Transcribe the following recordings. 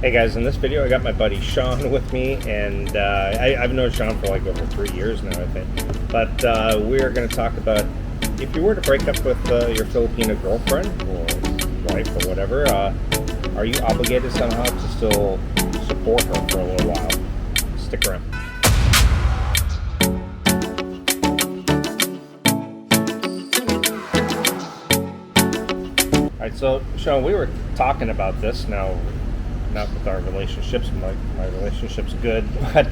Hey guys, in this video I got my buddy Sean with me, and I've known Sean for like over 3 years now, I think. But we're going to talk about if you were to break up with your Filipina girlfriend or wife or whatever, are you obligated somehow to still support her for a little while? Stick around. All right, so Sean, we were talking about this now. Not with our relationships. My relationship's good, but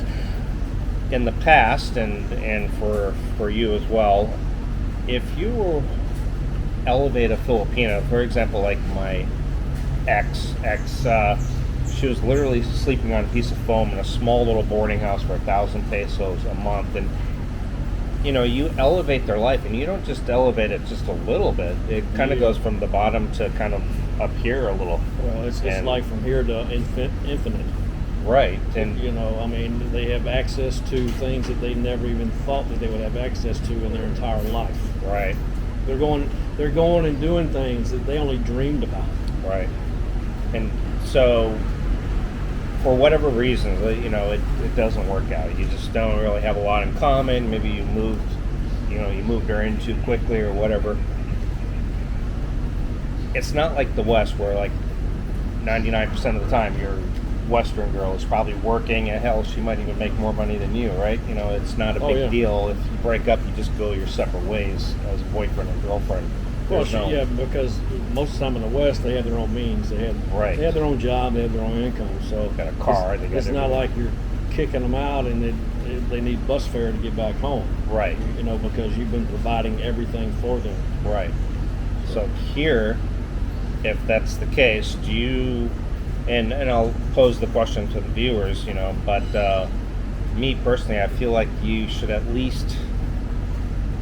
in the past, and for you as well, if you elevate a Filipina, for example, like my ex, she was literally sleeping on a piece of foam in a small little boarding house for 1,000 pesos a month, and you elevate their life, and you don't just elevate it just a little bit. It kind of goes from the bottom to kind of up here a little. Well, it's like from here to infinite. Right. And they have access to things that they never even thought that they would have access to in their entire life. Right. They're going and doing things that they only dreamed about. Right. And so, for whatever reasons, it doesn't work out. You just don't really have a lot in common. Maybe you moved her in too quickly or whatever. It's not like the West where like 99% of the time your Western girl is probably working, and hell, she might even make more money than you, right? It's not a big deal. If you break up, you just go your separate ways as boyfriend and girlfriend. Well, because most of the time in the West, they have their own means. They have their own job, they have their own income. So got a car. It's not like you're kicking them out and they need bus fare to get back home. Right. Because you've been providing everything for them. Right. So here, if that's the case, do you, and I'll pose the question to the viewers, but me personally, I feel like you should at least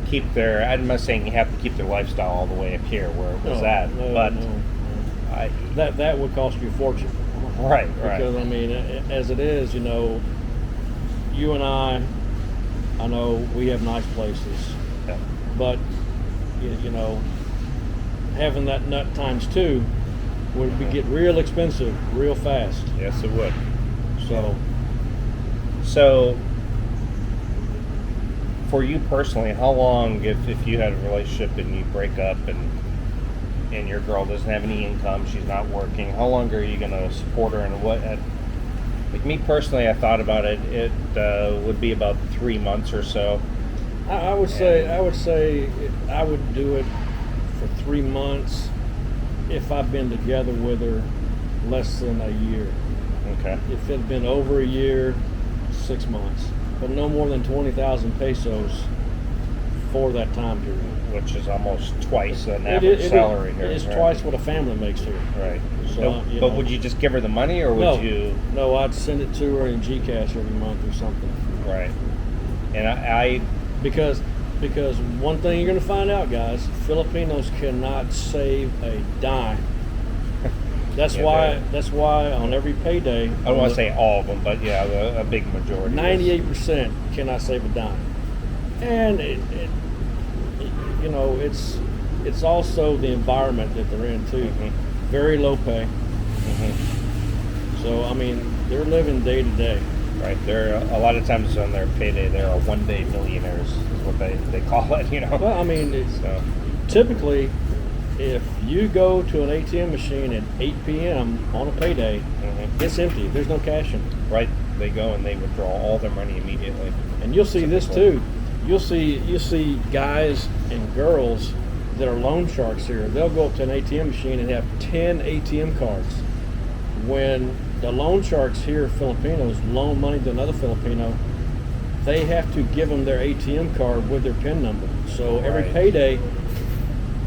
keep I'm not saying you have to keep their lifestyle all the way up here where it was at, but that would cost you a fortune. Right. Because, as it is, you and I know we have nice places, but, having that nut times two would get real expensive real fast. Yes, it would. So for you personally, how long, if you had a relationship and you break up and your girl doesn't have any income, she's not working, how long are you going to support her? And like me personally, I thought about it. It would be about 3 months or so. I would say I would do it for 3 months if I've been together with her less than a year. Okay. If it had been over a year, 6 months, but no more than 20,000 pesos for that time period. Which is almost twice an average salary here. It's twice what a family makes here. Right. So, but would you just give her the money, or would you? No, I'd send it to her in GCash every month or something. Right. And I because one thing you're going to find out, guys, Filipinos cannot save a dime. That's why on every payday, I don't want to say all of them, but a big majority. 98% cannot save a dime, and it's also the environment that they're in too. Mm-hmm. Very low pay. Mm-hmm. So they're living day to day. Right. They're a lot of times on their payday, they're one-day millionaires, is what they call it. Well, typically, if you go to an ATM machine at 8 p.m. on a payday, it's empty. There's no cash in. Right. They go and they withdraw all their money immediately. And you'll see this too. You'll see guys and girls that are loan sharks here. They'll go up to an ATM machine and have 10 ATM cards. When the loan sharks here, Filipinos, loan money to another Filipino, they have to give them their ATM card with their PIN number. So every payday,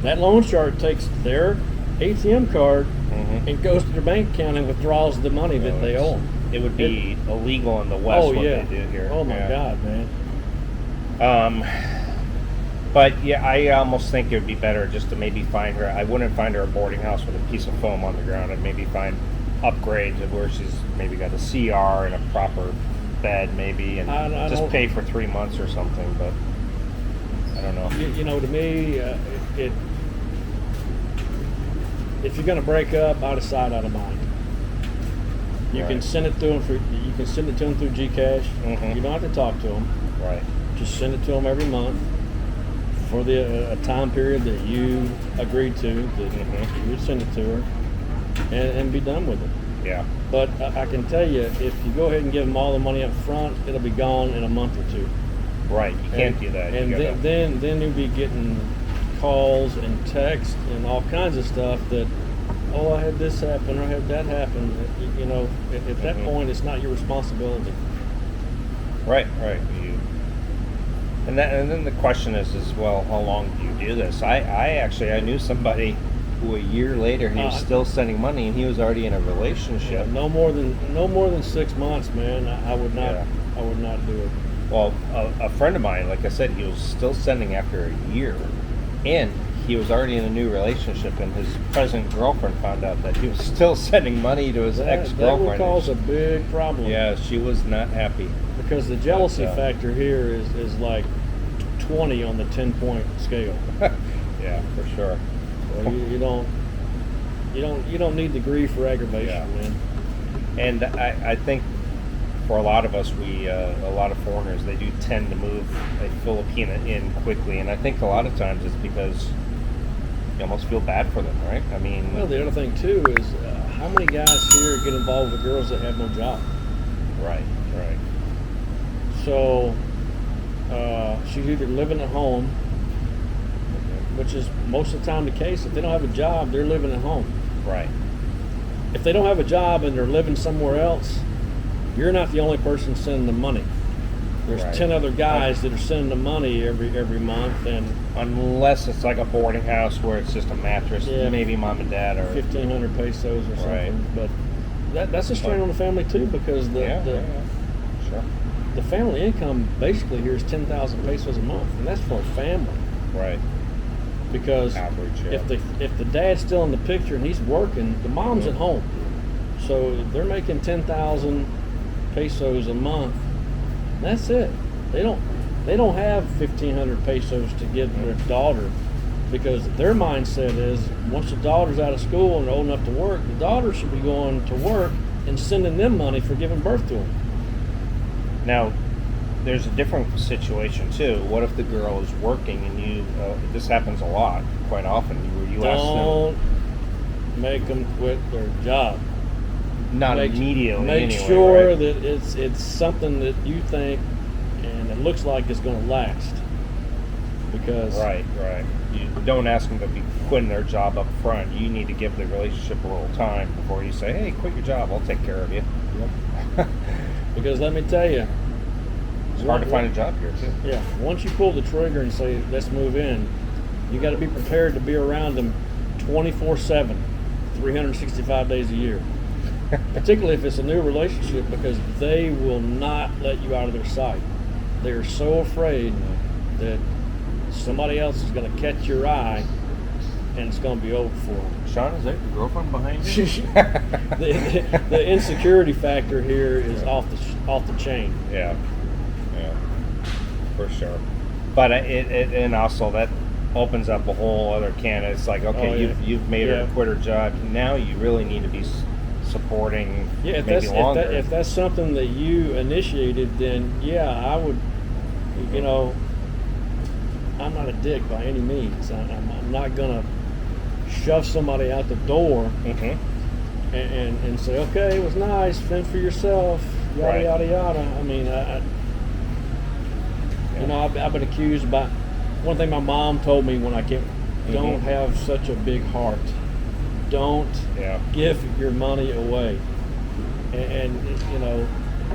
that loan shark takes their ATM card and goes to their bank account and withdraws the money that they owe them. It would be illegal in the West they do here. Oh my God, man. But I almost think it would be better just to maybe find her. I wouldn't find her a boarding house with a piece of foam on the ground. I'd maybe find upgrades of where she's maybe got a CR and a proper bed, maybe, and just pay for 3 months or something. But I don't know. To me, if you're going to break up, out of sight, out of mind. You can Right. send it to them through Gcash. Mhm. You don't have to talk to them. Right. Just send it to them every month for a time period that you agreed to. That Mhm. you would send it to her and be done with it. Yeah. But I can tell you, if you go ahead and give them all the money up front, it'll be gone in a month or two. Right. You can't do that. And You gotta, then you'll be getting calls and texts and all kinds of stuff that, oh, I had this happen or I had that happen. You know, at that Mhm. point, it's not your responsibility. right. Right. And then the question is, well, how long do you do this? I knew somebody who a year later he was still sending money and he was already in a relationship. No more than 6 months, man. I would not. Yeah. I would not do it. Well, a friend of mine, like I said, he was still sending after a year, and he was already in a new relationship, and his present girlfriend found out that he was still sending money to his That ex-girlfriend. would cause a big problem. Yeah, she was not happy. Because the jealousy But, factor here is like 20 on the 10-point scale. Yeah, for sure. Well, you don't need the grief or aggravation, Yeah. man. And I think for a lot of us, a lot of foreigners, they do tend to move a Filipina in quickly, and I think a lot of times it's because you almost feel bad for them, right? I mean, Well, the other thing too is how many guys here get involved with girls that have no job? right. So she's either living at home, which is most of the time the case. If they don't have a job, they're living at home. Right. If they don't have a job and they're living somewhere else, you're not the only person sending them money. There's Right. 10 other guys that are sending them money every month, and Unless it's like a boarding house where it's just a mattress, Yeah. maybe mom and dad or 1,500 pesos or something. Right. But that's a strain on the family too, because yeah. Sure. the family income basically here is 10,000 pesos a month, and that's for a family. Right. Because Average, yeah. if the dad's still in the picture and he's working, the mom's Mhm. at home, so they're making 10,000 pesos a month. That's it. They don't have 1,500 pesos to give their daughter, because their mindset is once the daughter's out of school and old enough to work, the daughter should be going to work and sending them money for giving birth to them. Now, there's a different situation too. What if the girl is working and you? This happens a lot, quite often. You ask them, Don't make them quit their job. not Make immediately. Make anyway, sure right? that it's something that you think and it looks like it's going to last. Because Right. You don't ask them to be quitting their job up front. You need to give the relationship a little time before you say, "Hey, quit your job. I'll take care of you." because let me tell you, It's hard to find a job here too. yeah, once you pull the trigger and say let's move in, you got to be prepared to be around them 24/7, 365 days a year. Particularly if it's a new relationship, because they will not let you out of their sight. They are so afraid that somebody else is going to catch your eye and it's going to be over for them. Sean, is that your girlfriend behind you? The insecurity factor here is off the chain. Yeah, for sure. But it and also that opens up a whole other can. It's like, okay, Oh, yeah. you've made her Yeah. quit her job. Now you really need to be supporting. Yeah, if maybe longer. if that's something that you initiated, then yeah, I would. You know, I'm not a dick by any means. I'm not gonna shove somebody out the door Mhm. and say, okay, it was nice, fend for yourself, yada Right. yada yada. I mean, you know, I've been accused by. One thing my mom told me when I came, don't have such a big heart. Don't Yeah. give your money away. And you know,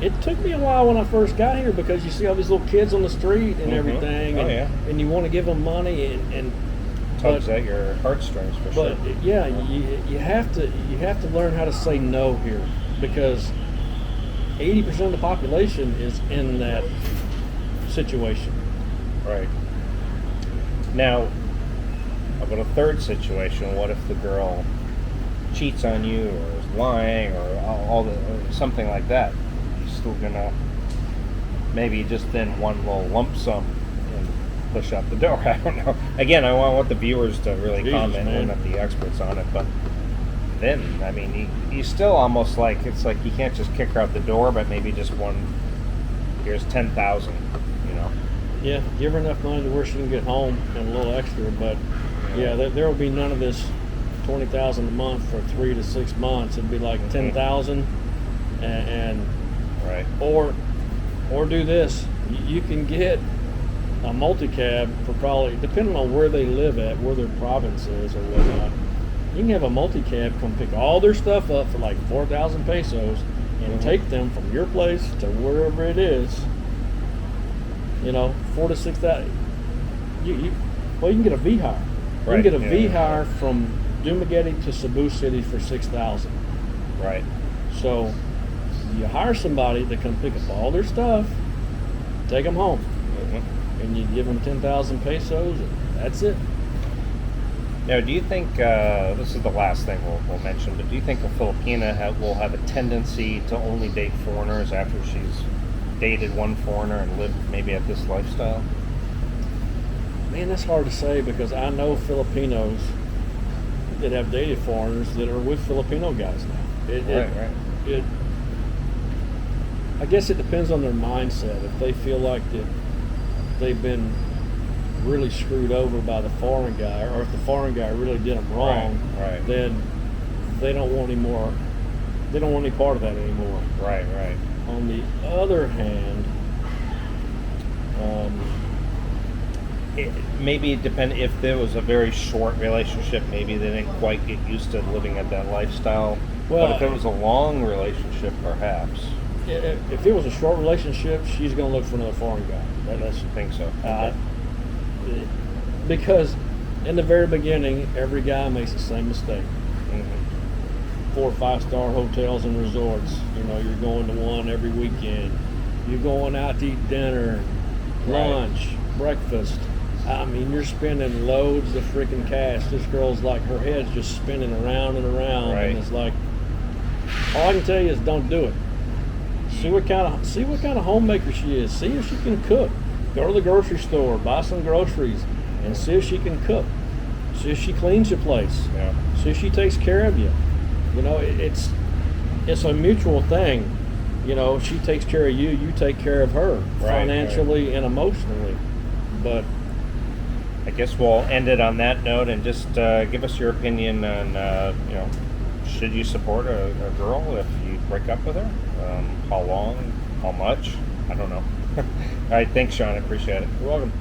it took me a while when I first got here, because you see all these little kids on the street and Mhm. everything, Oh, and, yeah. and you want to give them money and Tugs at your heartstrings for but sure. yeah, you have to learn how to say no here, because 80% of the population is in that situation. Right. Now, about a third situation, what if the girl cheats on you or is lying or or something like that? You're still gonna maybe just then one little lump sum and push out the door. I don't know. Again, I want the viewers to really Jesus, comment. man. We're not the experts on it, but then. I mean, you still almost like, it's like you can't just kick her out the door, but maybe just here's 10,000, you know. Yeah, give her enough money to where she can get home and a little extra. But yeah, there will be none of this 20,000 a month for 3 to 6 months. It'd be like 10,000, and right. Or do this. You can get a multi-cab for probably, depending on where they live at, where their province is or whatnot. You can have a multi-cab come pick all their stuff up for like 4,000 pesos and take them from your place to wherever it is. You know, 4 to 6,000. You can get a V-Hire. You can get a V-Hire from Dumaguete to Cebu City for 6,000. Right. So you hire somebody to come pick up all their stuff, take them home, and you give them 10,000 pesos, and that's it. Now, do you think, this is the last thing we'll mention, but do you think a Filipina will have a tendency to only date foreigners after she's dated one foreigner and lived maybe at this lifestyle? Man, that's hard to say, because I know Filipinos that have dated foreigners that are with Filipino guys now. Right. I guess it depends on their mindset. If they feel like that they've been really screwed over by the foreign guy, or if the foreign guy really did them wrong, right. then they don't want any more. They don't want any part of that anymore. Right. On the other hand, it maybe depend if there was a very short relationship, maybe they didn't quite get used to living at that lifestyle. Well, but if it was a long relationship, perhaps. If it was a short relationship, she's going to look for another foreign guy. I think so. Because in the very beginning, every guy makes the same mistake. 4 or 5 star hotels and resorts. You know, you're going to one every weekend. You're going out to eat dinner, lunch, breakfast. I mean, you're spending loads of freaking cash. This girl's like, her head's just spinning around and around, and it's like, all I can tell you is don't do it. See what kind of homemaker she is. See if she can cook. Go to the grocery store, buy some groceries, and see if she can cook. See if she cleans your place. Yeah. See if she takes care of you. You know, it's a mutual thing. You know, she takes care of you, you take care of her, financially and emotionally. But I guess we'll end it on that note, and just give us your opinion on, should you support a girl if you break up with her? How long? How much? I don't know. All right, thanks, Sean. I appreciate it. You're welcome.